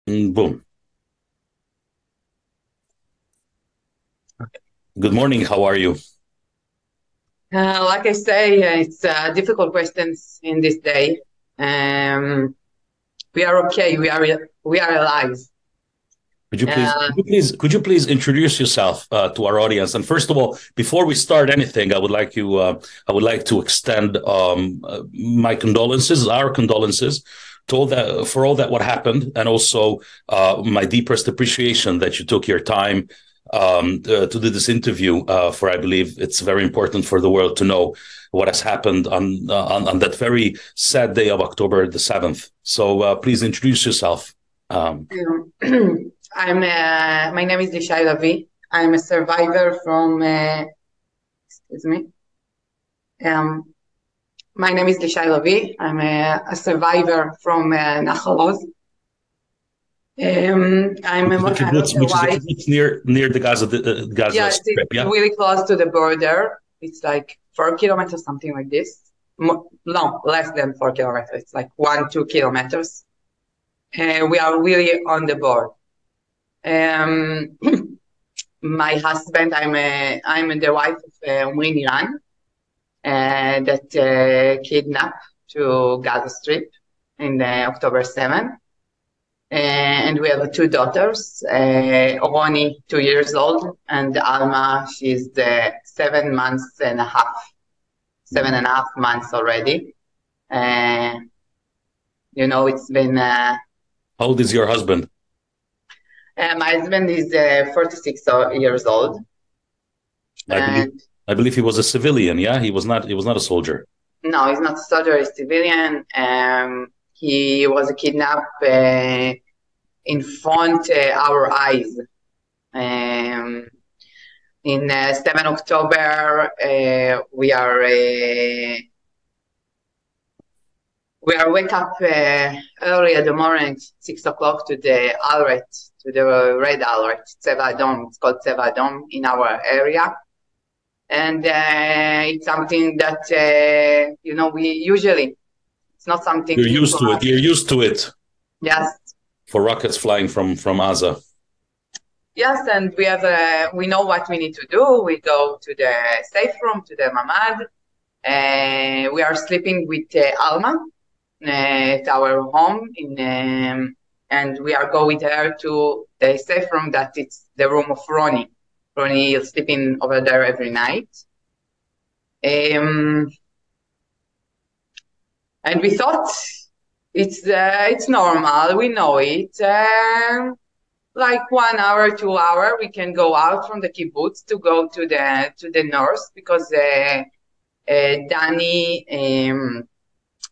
Boom. Good morning. How are you? Like I say, it's difficult questions in this day. We are okay. We are alive. Could you please introduce yourself to our audience? And first of all, before we start anything, I would like to extend my condolences, our condolences, to all that what happened, and also my deepest appreciation that you took your time to do this interview. For I believe it's very important for the world to know what has happened on that very sad day of October the 7th. So please introduce yourself. My name is Lishay Lavival. I'm a survivor from. Excuse me. My name is Lishay Lavival. I'm a survivor from Nahal Oz. I'm a kibbutz, which is near the Gaza Strip. It's really close to the border. It's like 4 kilometers, something like this. No, less than 4 kilometers. It's like 1-2 kilometers. We are really on the border. My husband, I'm the wife of Omrit that kidnapped to Gaza Strip in October 7th. And we have 2 daughters, Roni, 2 years old, and Alma, she's 7 months and a half, 7.5 months already. It's been... How old is your husband? My husband is 46 years old. I believe he was a civilian. Yeah, he was not a soldier. No, he's not a soldier. He's a civilian. He was kidnapped in front our eyes. In 7 October, we are wake up early in the morning, 6 o'clock, to the alert, to the red alert, Tseva Adom. It's called Tseva Adom in our area. And it's something that, we usually, it's not something... You're used to it. You're used to it. Yes. For rockets flying from Gaza. Yes, and we know what we need to do. We go to the safe room, to the mamad. We are sleeping with Alma at our home, and we are going with her to the safe room that it's the room of Roni. Roni is sleeping over there every night. And we thought it's normal, we know it. Like 1 hour, 2 hours, we can go out from the kibbutz to go to the north, because Danny,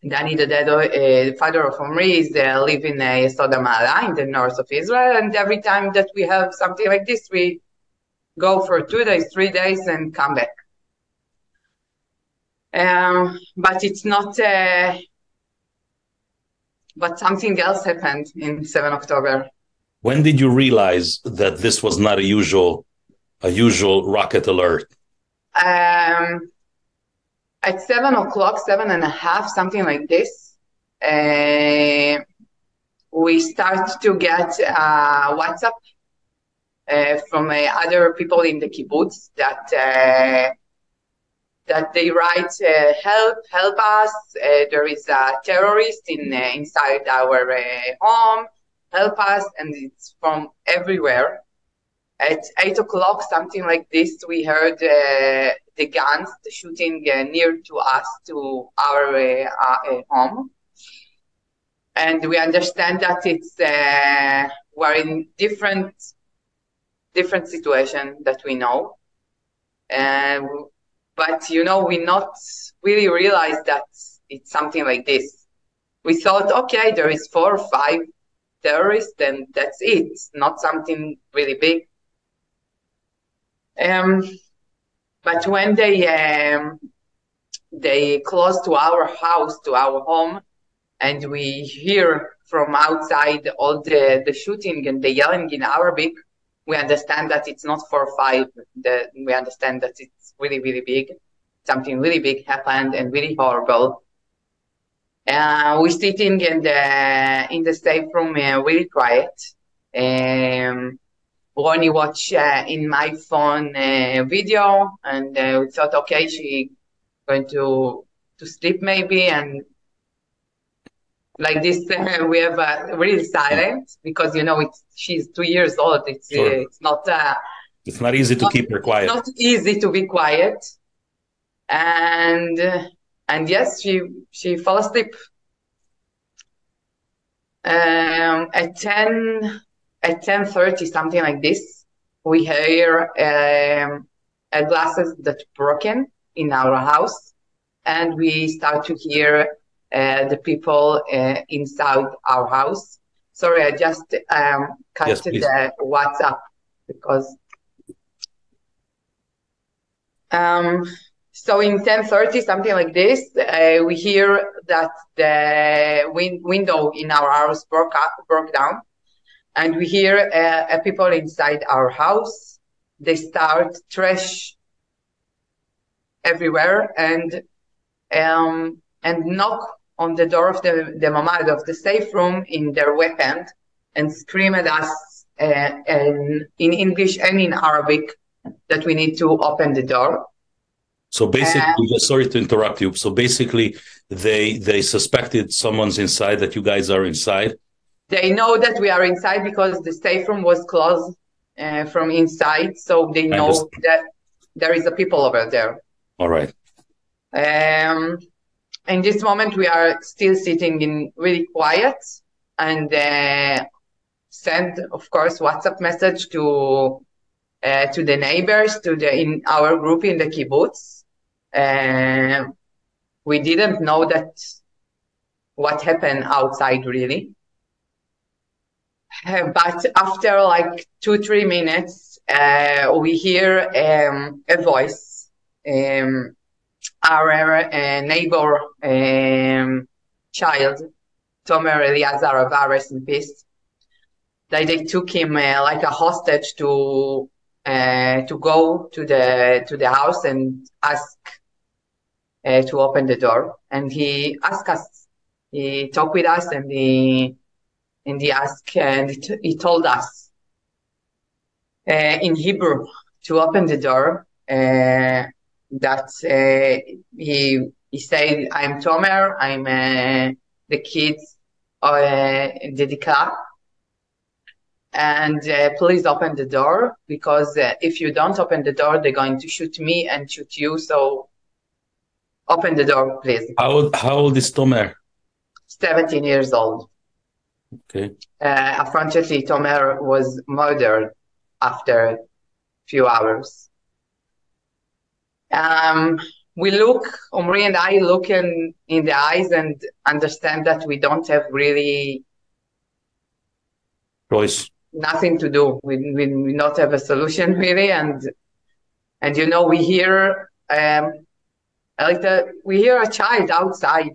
the father of Omri, live in Yesod HaMa'ala in the north of Israel, and every time that we have something like this, we go for 2 days, 3 days, and come back. But it's not. But something else happened in 7 October. When did you realize that this was not a usual rocket alert? At 7 o'clock, 7.5, something like this, we start to get WhatsApp from other people in the kibbutz that they write, help us, there is a terrorist inside our home, help us, and it's from everywhere. At 8 o'clock, something like this, we heard the guns, the shooting near to us, to our home. And we understand that we're in different situation that we know. But, we not really realize that it's something like this. We thought, okay, there is 4 or 5 terrorists, and that's it. It's not something really big. But when they close to our house, to our home, and we hear from outside all the shooting and the yelling in Arabic, we understand that it's not 4 or 5. We understand that it's really, really big. Something really big happened and really horrible. We're sitting in the safe room, really quiet. Ronnie watched in my phone video, and we thought, okay, she going to sleep maybe, and like this, we have really silent because she's 2 years old. It's Sure. it's not easy to keep her quiet. Not easy to be quiet, and yes, she fell asleep. At 10:30, something like this, we hear glasses that broken in our house, and we start to hear the people inside our house. Sorry, I just cut Yes, the WhatsApp because. So in 10:30, something like this, we hear that the window in our house broke down, and we hear people inside our house. They start trash everywhere and knock on the door of the mamad of the safe room in their weapon and scream at us in English and in Arabic that we need to open the door. So basically, sorry to interrupt you. So basically, they suspected someone's inside, that you guys are inside. They know that we are inside because the safe room was closed from inside. So they know that there is a people over there. All right. In this moment, we are still sitting in really quiet and send, of course, WhatsApp message to the neighbors, in our group in the kibbutz. We didn't know that what happened outside really. But after like 2-3 minutes, we hear a voice. Our neighbor child, Tomer Eliezer, rest in peace, that they took him like a hostage to go to the house and ask to open the door. And he asked us, he talked with us, and he asked, and he told us in Hebrew to open the door. That he said, "I'm Tomer. I'm the kids the Dikla, and please open the door, because if you don't open the door, they're going to shoot me and shoot you. So open the door, please." How old is Tomer? 17 years old. Okay. Unfortunately, Tomer was murdered after a few hours. We look, Omri and I look in the eyes and understand that we don't have really choice. Nothing to do. We not have a solution really, and we hear we hear a child outside.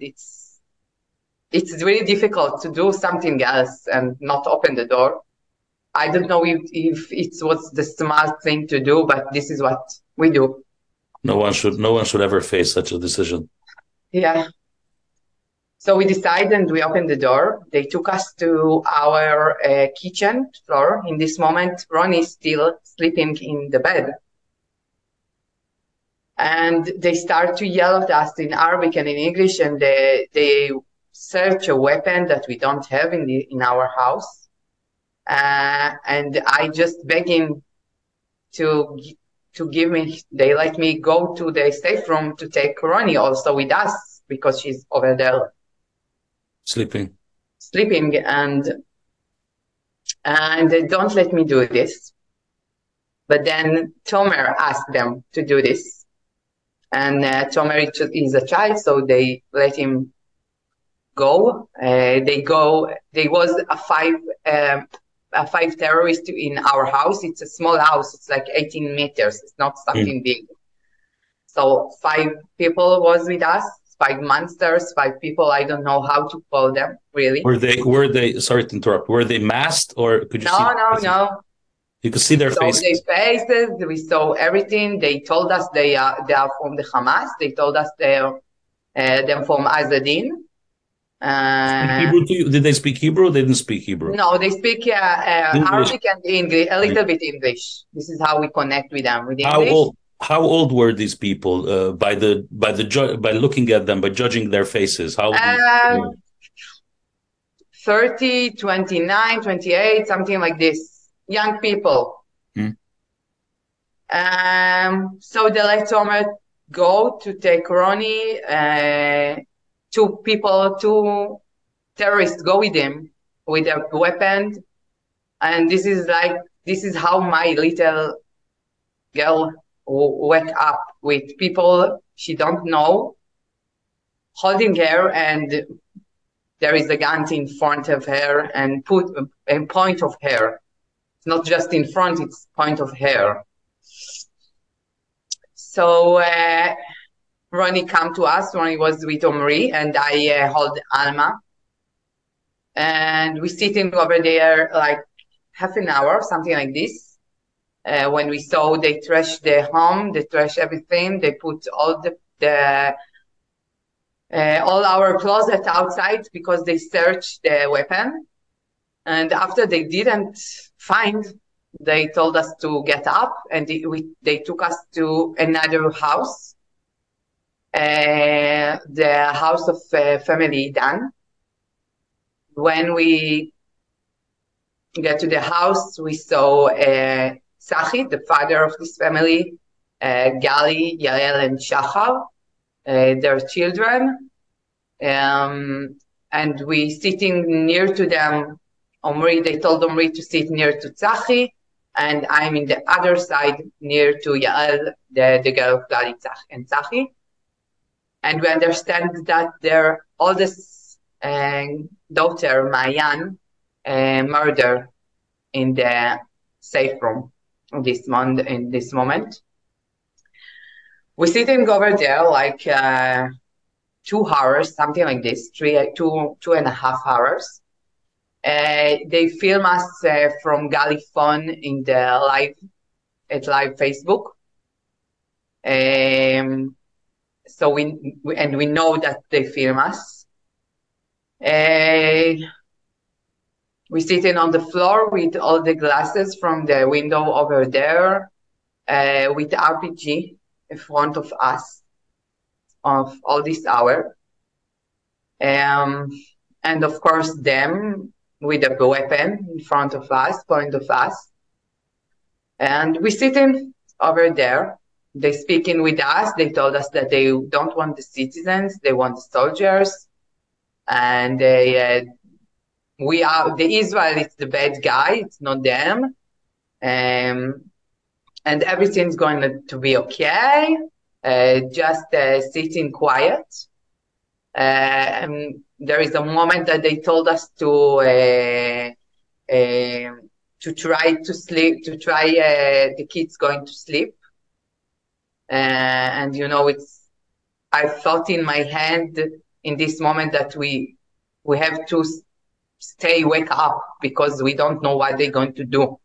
It's really difficult to do something else and not open the door. I don't know if it was the smart thing to do, but this is what we do. No one should ever face such a decision. Yeah. So we decided and we opened the door. They took us to our kitchen floor. In this moment, Ronnie is still sleeping in the bed. And they start to yell at us in Arabic and in English, and they search a weapon that we don't have in our house. And I just beg him to give me, they let me go to the safe room to take Ronnie also with us, because she's over there sleeping, and they don't let me do this. But then Tomer asked them to do this, and Tomer is a child, so they let him go. There was a five terrorists in our house. It's a small house. It's like 18 meters. It's not something big. So 5 people was with us, 5 monsters, 5 people. I don't know how to call them really. Were they, sorry to interrupt, were they masked, or could you see? No. You could see their faces. Their faces, we saw everything. They told us they are from the Hamász. They told us they're them from Azadin. Hebrew to you? Did they speak Hebrew? They didn't speak Hebrew. No, they speak Arabic and English, a little bit English. This is how we connect with them with English. How old were these people by looking at them, by judging their faces? How 30, 29, 28, something like this. Young people. So they let Omrit go to take Ronnie. Two terrorists go with him with a weapon. And this is how my little girl wake up with people she don't know holding her, and there is a gun in front of her and put a point of her. It's not just in front, it's point of her. So Ronnie come to us. Ronnie was with Omri, and I hold Alma. And we sitting over there like half an hour, something like this. When we saw they trash the home, they trash everything, they put all all our closet outside because they searched the weapon. And after they didn't find, they told us to get up, and they took us to another house, the house of family Dan. When we get to the house, we saw Tzachi, the father of this family, Gali, Yael, and Shachar, their children. And we sitting near to them. They told Omri to sit near to Tzachi, and I'm in the other side near to Yael, the girl of Gali and Tzachi. And we understand that their oldest daughter, Mayan, murdered in the safe room in this moment. We're sitting over there like 2 hours, something like this, 2.5 hours. They film us from Gali phone in the live Facebook. So we know that they film us. We're sitting on the floor with all the glasses from the window over there, with RPG in front of us of all this hour. And of course them with a weapon in front of us, point of us. And we're sitting over there. They speaking with us. They told us that they don't want the citizens, they want the soldiers. And we are the Israel, it's the bad guy, it's not them. And everything's going to be okay. Just sitting quiet. There is a moment that they told us to try to sleep, the kids going to sleep. And you know, I thought in my hand in this moment that we have to wake up, because we don't know what they're going to do.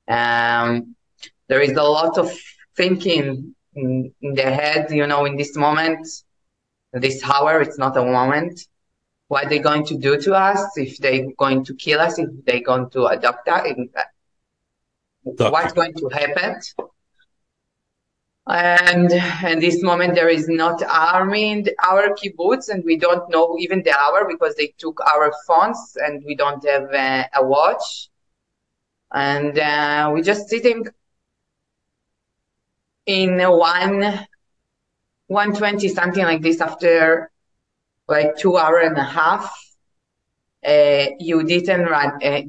There is a lot of thinking in their head, you know, in this moment, this hour. It's not a moment. What they're going to do to us, if they're going to kill us, if they're going to adopt us, what's going to happen. And in this moment, there is not army in our kibbutz, and we don't know even the hour because they took our phones, and we don't have a watch. And we're just sitting in 1:20, something like this, after like 2.5 hours. Yehudit and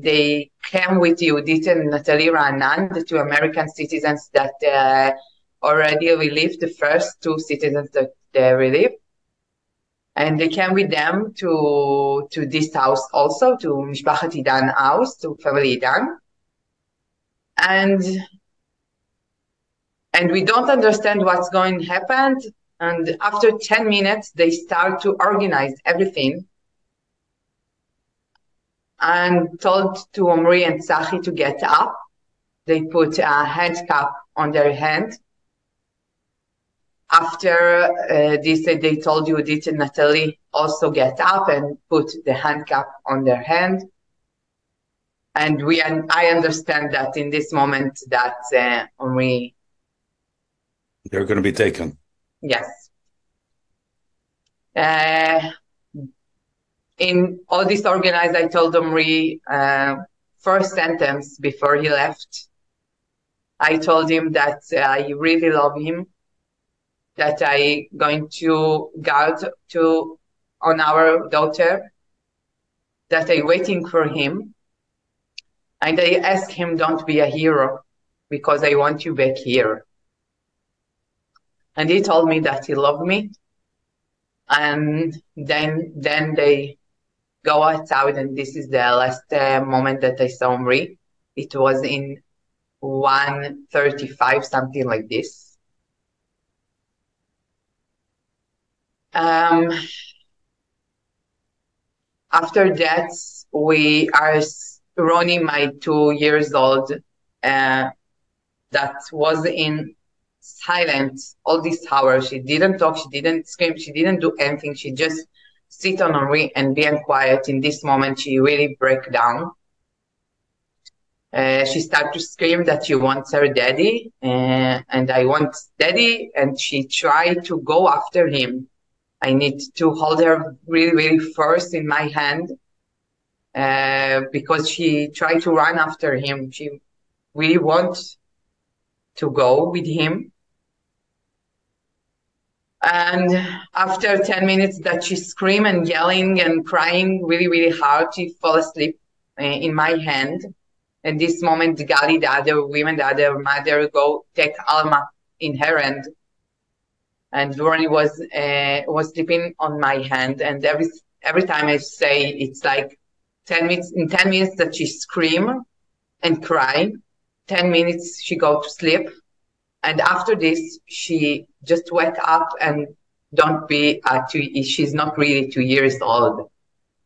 they came with Yehudit and Natalie Ranan, the 2 American citizens that already relieved, the first 2 citizens that they relieved. And they came with them to this house also, to Mishpachat Idan house, to family Idan. And we don't understand what's going to happen. And after 10 minutes, they start to organize everything. And told to Omri and Tzachi to get up. They put a handcuff on their hand. after this, they told Judith and Natalie also get up and put the handcuff on their hand. And I understand that in this moment that Omri, they're going to be taken. Yes. In all this organized, I told Omri, first sentence before he left, I told him that I really love him, that I going to guard on our daughter, that I waiting for him. And I asked him, don't be a hero, because I want you back here. And he told me that he loved me. And then they go outside, and this is the last moment that I saw Omri. It was in 1:35, something like this. After that, we are Ronnie, my 2 years old, that was in silence all this hour. She didn't talk, she didn't scream, she didn't do anything. She just sit on Omri and being quiet. In this moment, she really break down. She started to scream that she wants her daddy, and I want daddy, and she tried to go after him. I need to hold her really, really first in my hand, because she tried to run after him. She really wants to go with him. And after 10 minutes that she screamed and yelling and crying really, really hard, she fell asleep in my hand. And this moment, Gali, the other women, the other mother, go take Alma in her hand. And Ronnie was sleeping on my hand. And every time I say, it's like 10 minutes, in 10 minutes that she scream and cry, 10 minutes she go to sleep. And after this, she just wake up and don't be she's not really 2 years old.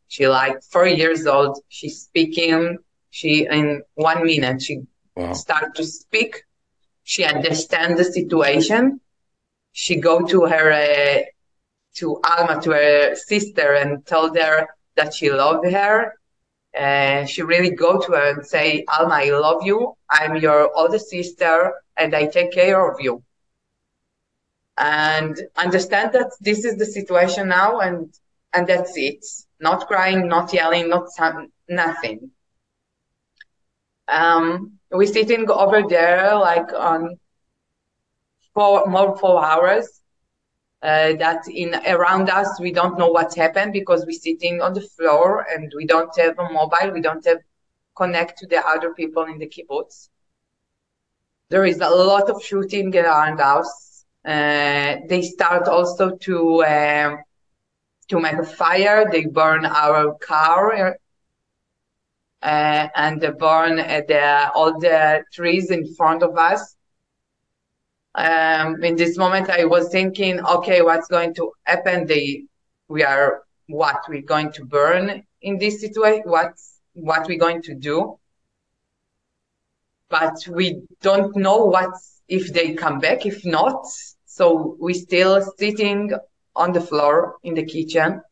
She like 4 years old. She's speaking. She in 1 minute she start to speak. She understands the situation. She go to her to Alma, to her sister, and told her that she loved her. She really go to her and say, Alma, I love you. I'm your older sister, and I take care of you. And understand that this is the situation now, and that's it. Not crying, not yelling, nothing. We're sitting over there like on 4 hours. That around us, we don't know what's happened because we're sitting on the floor and we don't have a mobile. We don't have connect to the other people in the kibbutz. There is a lot of shooting around us. They start also to make a fire. They burn our car and they burn all the trees in front of us. In this moment, I was thinking, okay, what's going to happen? We're going to burn in this situation? What we're going to do? But we don't know if they come back, if not. So we're still sitting on the floor in the kitchen.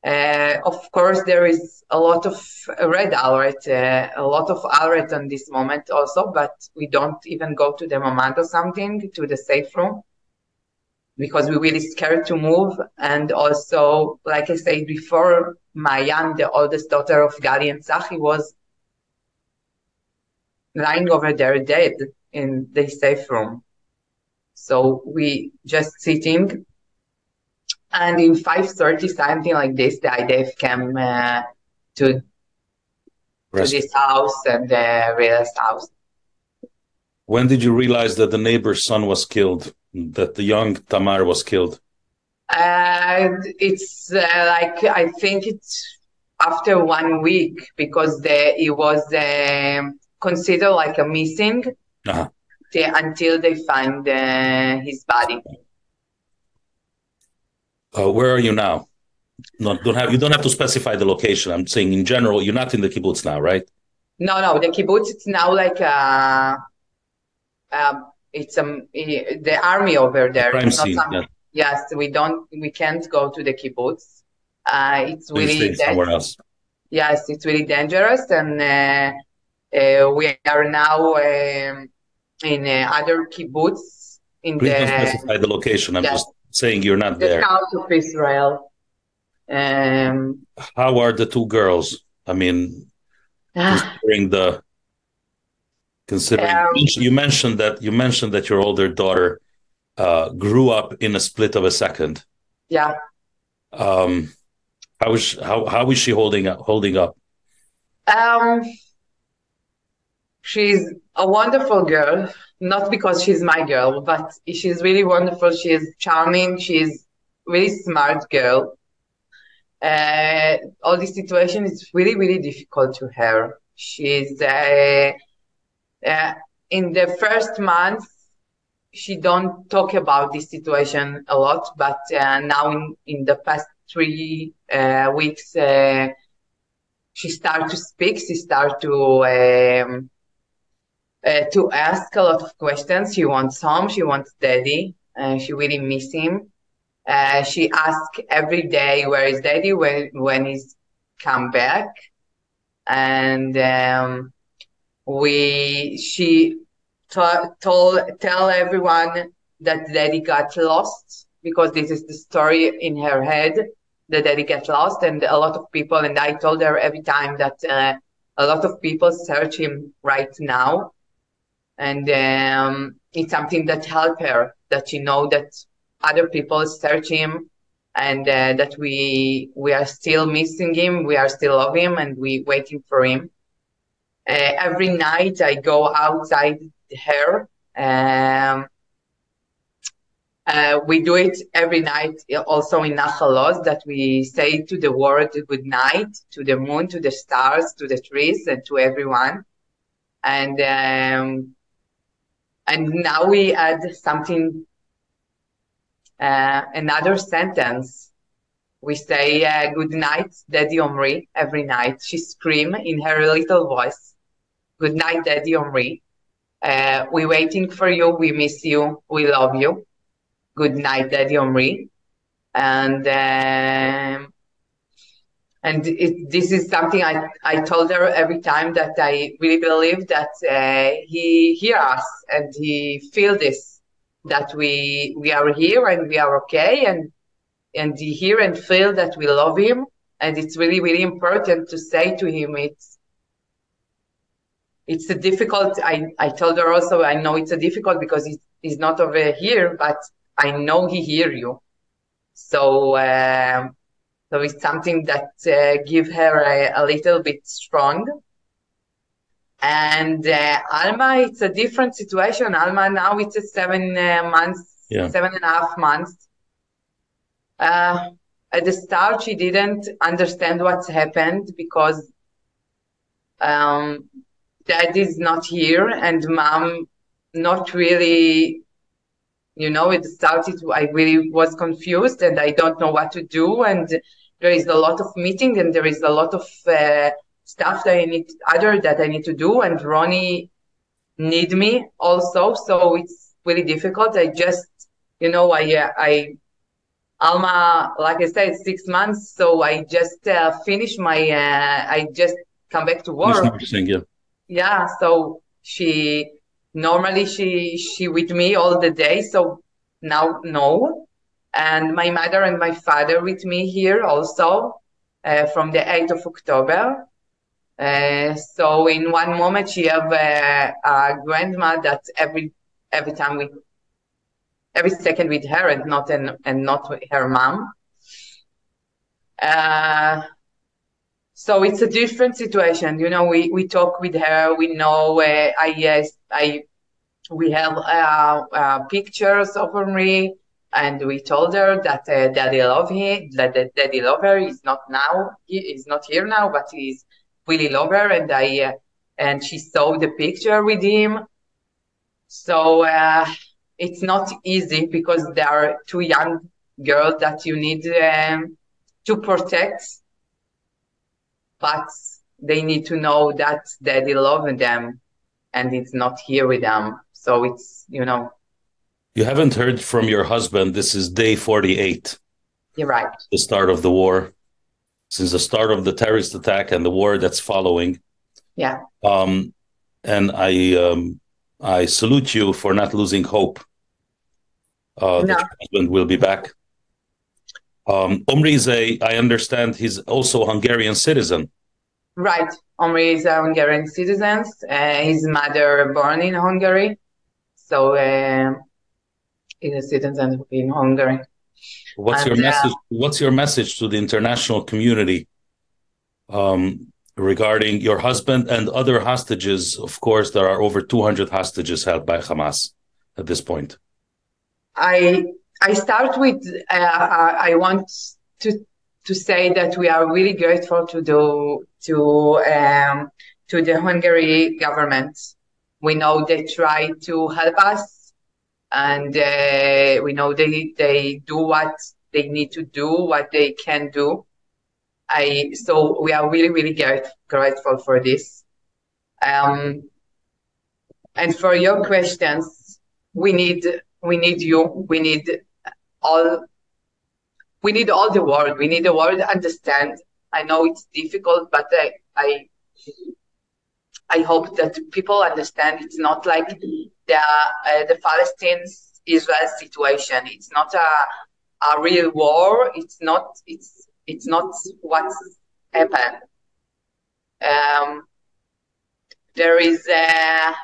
Of course, there is a lot of red alert, a lot of alert on this moment also, but we don't even go to the mamad or something, to the safe room, because we're really scared to move. And also, like I said before, Mayan, the oldest daughter of Gali and Tzachi, was lying over there dead in the safe room. So we just sitting. And in 5:30, something like this, the IDF came to this house and Rila's house. When did you realize that the neighbor's son was killed, that the young Tamar was killed? It's like, I think it's after 1 week, because he was considered like a missing until they find his body. Where are you now? You don't have to specify the location. I'm saying in general, you're not in the kibbutz now, right? No, the kibbutz, it's now like the army over there. Crime it's not scene, something. yeah. Yes, we can't go to the kibbutz. It's So really somewhere else. Yes, it's really dangerous, and we are now in other kibbutz in Please don't specify the location. I'm just saying you're not the there. south of Israel. How are the two girls? I mean, you mentioned that your older daughter grew up in a split of a second. Yeah. How is she holding up? She's a wonderful girl, not because she's my girl, but she's really wonderful. She is charming. She's really smart girl. All this situation is really, really difficult to her. She's in the first month, she don't talk about this situation a lot, but now in the past 3 weeks, she started to speak. She started to ask a lot of questions. She wants home. She wants daddy. She really miss him. She asks every day, "Where is daddy? When he's come back?" And she tell everyone that daddy got lost, because this is the story in her head. The daddy got lost, and a lot of people. And I told her every time that a lot of people search him right now. And it's something that helped her, that she know that other people search him, and that we are still missing him, we are still love him, and we waiting for him. Every night I go outside her. We do it every night, also in Nahal Oz, that we say to the world good night, to the moon, to the stars, to the trees, and to everyone. And now we add something, another sentence. We say, good night, Daddy Omri, every night. She screams in her little voice, good night, Daddy Omri. We're waiting for you. We miss you. We love you. Good night, Daddy Omri. And this is something I told her every time, that I really believe that he hears us and he feels this, that we are here and we are okay, and he hear and feel that we love him. And it's really, really important to say to him, it's a difficult, I told her also, I know it's a difficult because he's not over here, but I know he hear you. So it's something that give her a little bit strong. And Alma, it's a different situation. Alma now it's a 7 months, 7.5 months. At the start, she didn't understand what's happened, because dad is not here and mom not really. It started, I really was confused and I don't know what to do. And there is a lot of meeting and there is a lot of stuff that I need to do. And Ronnie need me also. So it's really difficult. I just, Alma, like I said, 6 months. So I just finished I just come back to work. Yeah. So normally she with me all the day, so now no. And my mother and my father with me here also from the 8th of October. So in one moment she have a grandma that every time every second with her, and not with her mom. So it's a different situation. We talk with her. We know we have pictures of Omri, and we told her that daddy love him, that daddy love her. He's not here now, but he's really love her. And she saw the picture with him. So it's not easy, because there are 2 young girls that you need to protect. But they need to know that daddy loves them and it's not here with them. So it's, you know. You haven't heard from your husband. This is day 48. You're right. The start of the war, since the start of the terrorist attack and the war that's following. Yeah. And I salute you for not losing hope that your husband will be back. Omri is I understand he's also a Hungarian citizen. Right. Omri is a Hungarian citizen. His mother born in Hungary. So he's a citizen in Hungary. What's your message? What's your message to the international community regarding your husband and other hostages? Of course, there are over 200 hostages held by Hamas at this point. I start with I want to say that we are really grateful to the Hungary government. We know they try to help us, and we know they do what they need to do, what they can do. So we are really, really grateful for this. And for your questions, we need you. We need all the world. We need the world to understand. I know it's difficult, but I hope that people understand it's not like the Palestine-Israel situation. It's not a real war. It's not what's happened. There is a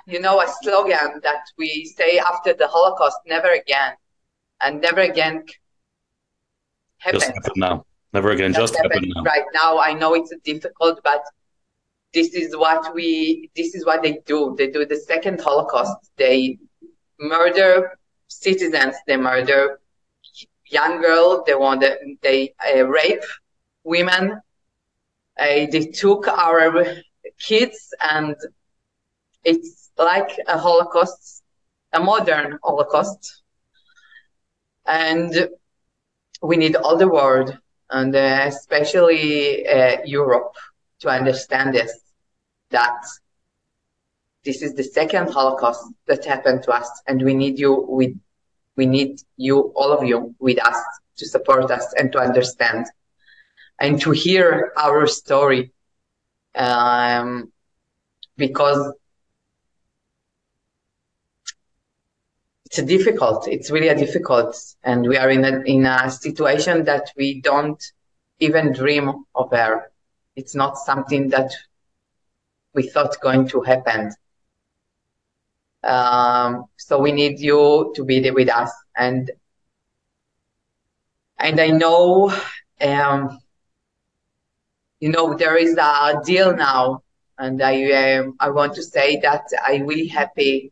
slogan that we say after the Holocaust: never again, and never again happened. Just happen now. Never again, just happen now. Right now, I know it's difficult, but this is what they do. They do the second Holocaust. They murder citizens. They murder young girls. They rape women. They took our kids, and it's like a Holocaust, a modern Holocaust. And we need all the world, and especially Europe, to understand this, that this is the second Holocaust that happened to us, and we need you. We need you, all of you, with us to support us and to understand and to hear our story, because it's difficult. It's really difficult, and we are in a situation that we don't even dream of. It's not something that we thought going to happen. So we need you to be there with us, and I know, there is a deal now, and I want to say that I'm really happy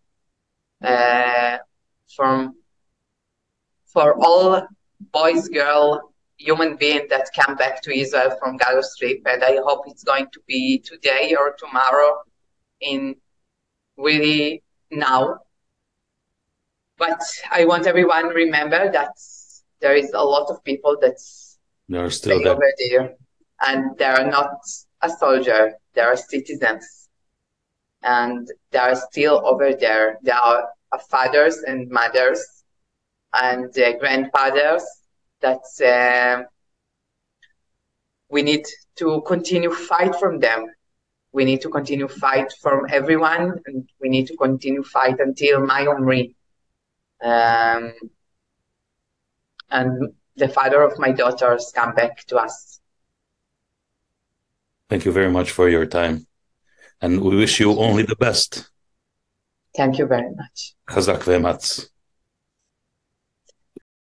for all boys, girls, human beings that come back to Israel from Gaza Strip, and I hope it's going to be today or tomorrow, in really now. But I want everyone to remember that there is a lot of people that's still there. Over there, and they are not a soldier, they are citizens, and they are still over there. They are fathers and mothers and grandfathers that we need to continue fight from them. We need to continue fight from everyone, and we need to continue fight until my Omri and the father of my daughters come back to us. Thank you very much for your time, and we wish you only the best. Thank you very much. Chazak ve'ematz.